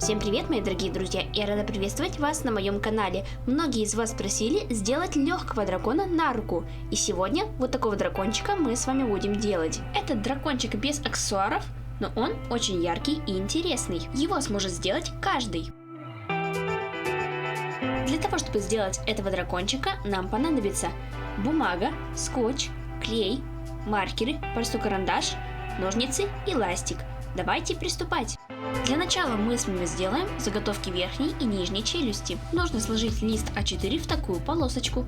Всем привет, мои дорогие друзья! Я рада приветствовать вас на моем канале. Многие из вас просили сделать легкого дракона на руку. И сегодня вот такого дракончика мы с вами будем делать. Этот дракончик без аксессуаров, но он очень яркий и интересный. Его сможет сделать каждый. Для того, чтобы сделать этого дракончика, нам понадобится бумага, скотч, клей, маркеры, простой карандаш, ножницы и ластик. Давайте приступать! Для начала мы с вами сделаем заготовки верхней и нижней челюсти. Нужно сложить лист А4 в такую полосочку.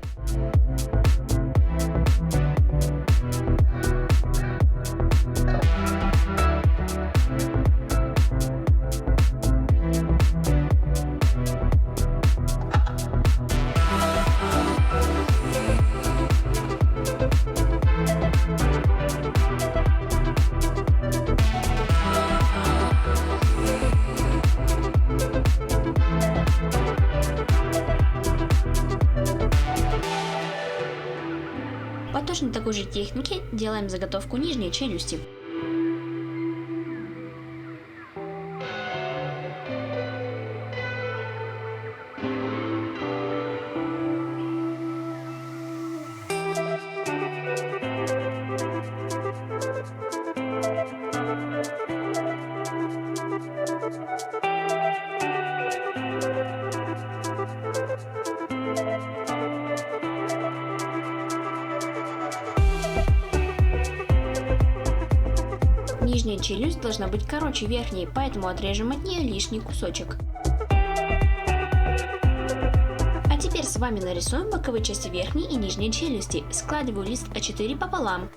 По точно такой же технике делаем заготовку нижней челюсти. Нижняя челюсть должна быть короче верхней, поэтому отрежем от нее лишний кусочек. А теперь с вами нарисуем боковые части верхней и нижней челюсти. Складываю лист А4 пополам.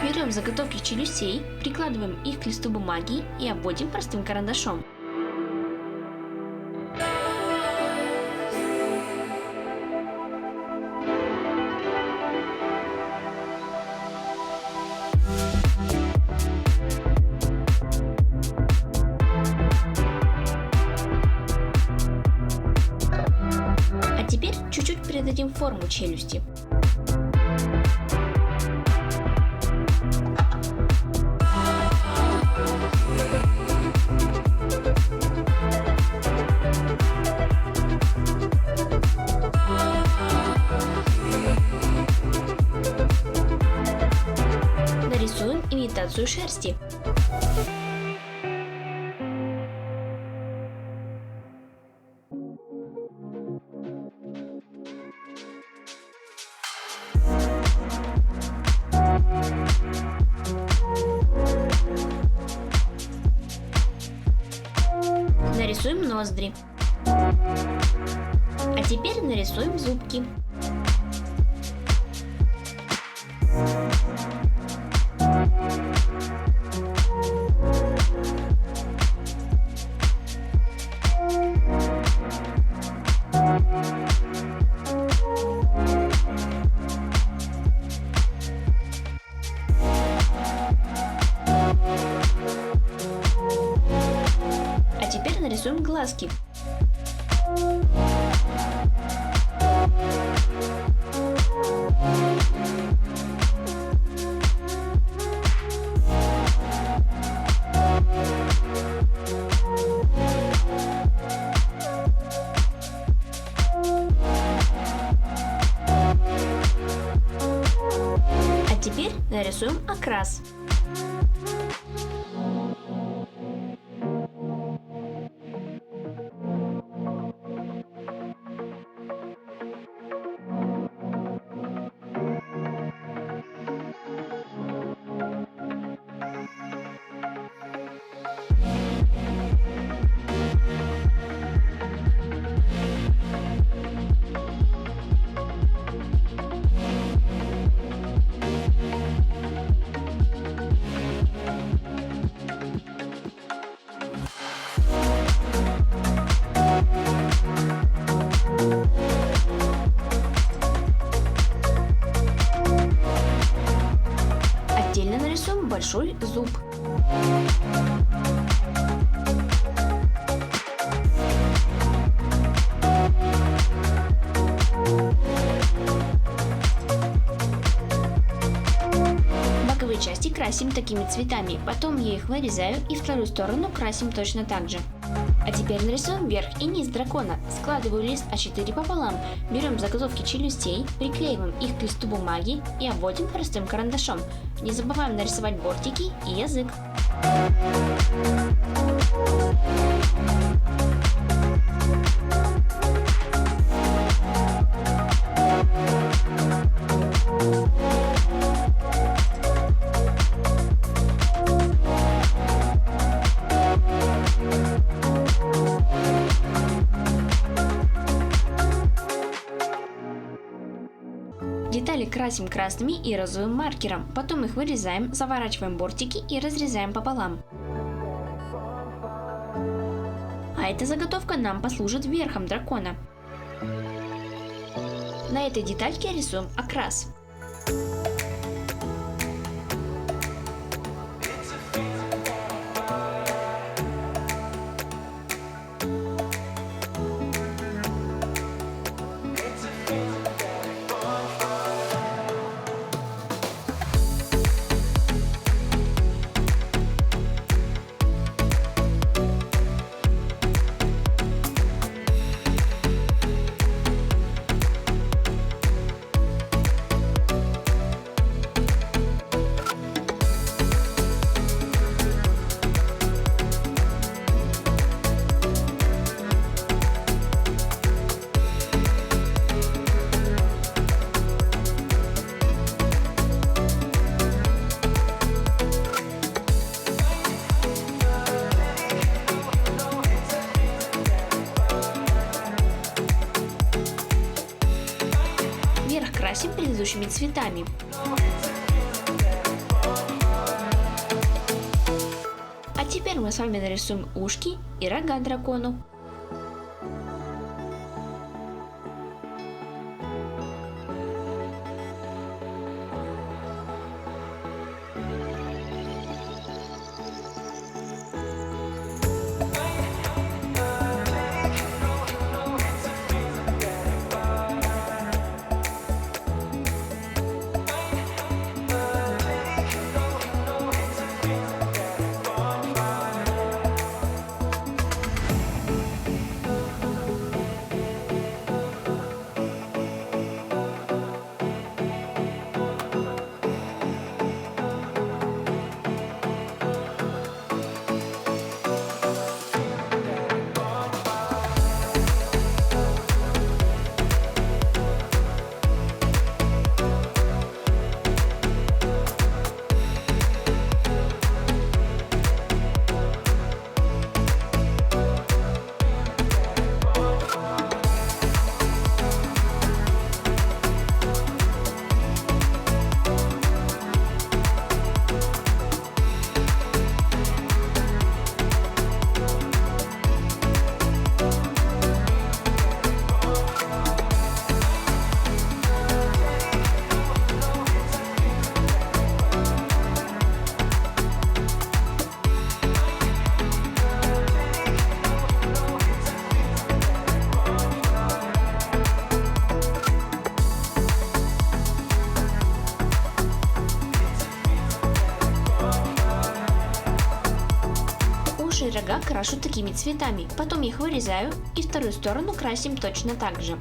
Берем заготовки челюстей, прикладываем их к листу бумаги и обводим простым карандашом. Чуть-чуть придадим форму челюсти. Нарисуем имитацию шерсти. Нарисуем ноздри. А теперь нарисуем зубки. Теперь нарисуем глазки. А теперь нарисуем окрас. Отдельно нарисуем большой зуб. Боковые части красим. красим такими цветами, потом я их вырезаю и вторую сторону красим точно так же. А теперь нарисуем верх и низ дракона. Складываю лист А4 пополам, берем заготовки челюстей, приклеиваем их к листу бумаги и обводим простым карандашом. Не забываем нарисовать бортики и язык. Детали красим красными и розовым маркером, потом их вырезаем, заворачиваем бортики и разрезаем пополам. А эта заготовка нам послужит верхом дракона. На этой детальке рисуем окрас. Верх красим предыдущими цветами. А теперь мы с вами нарисуем ушки и рога дракону. Уши и рога крашу такими цветами, потом их вырезаю и вторую сторону красим точно так же.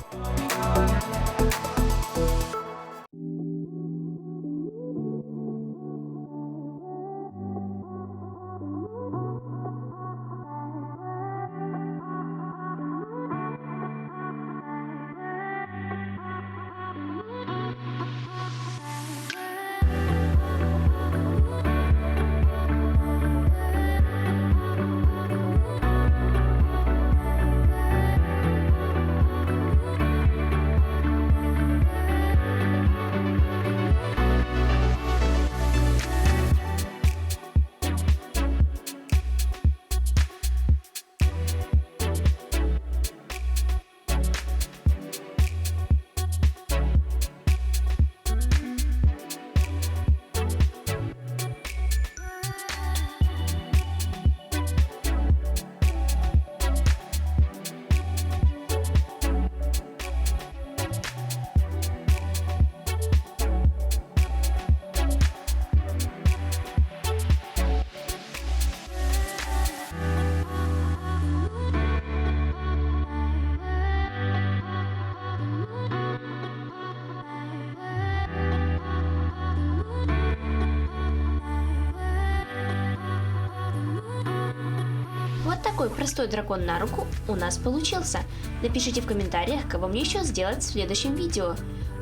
такой простой дракон на руку у нас получился. Напишите в комментариях, кого мне еще сделать в следующем видео.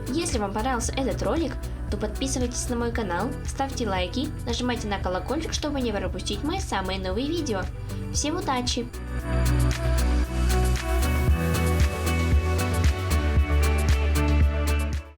Если вам понравился этот ролик, то подписывайтесь на мой канал, ставьте лайки, нажимайте на колокольчик, чтобы не пропустить мои самые новые видео. Всем удачи!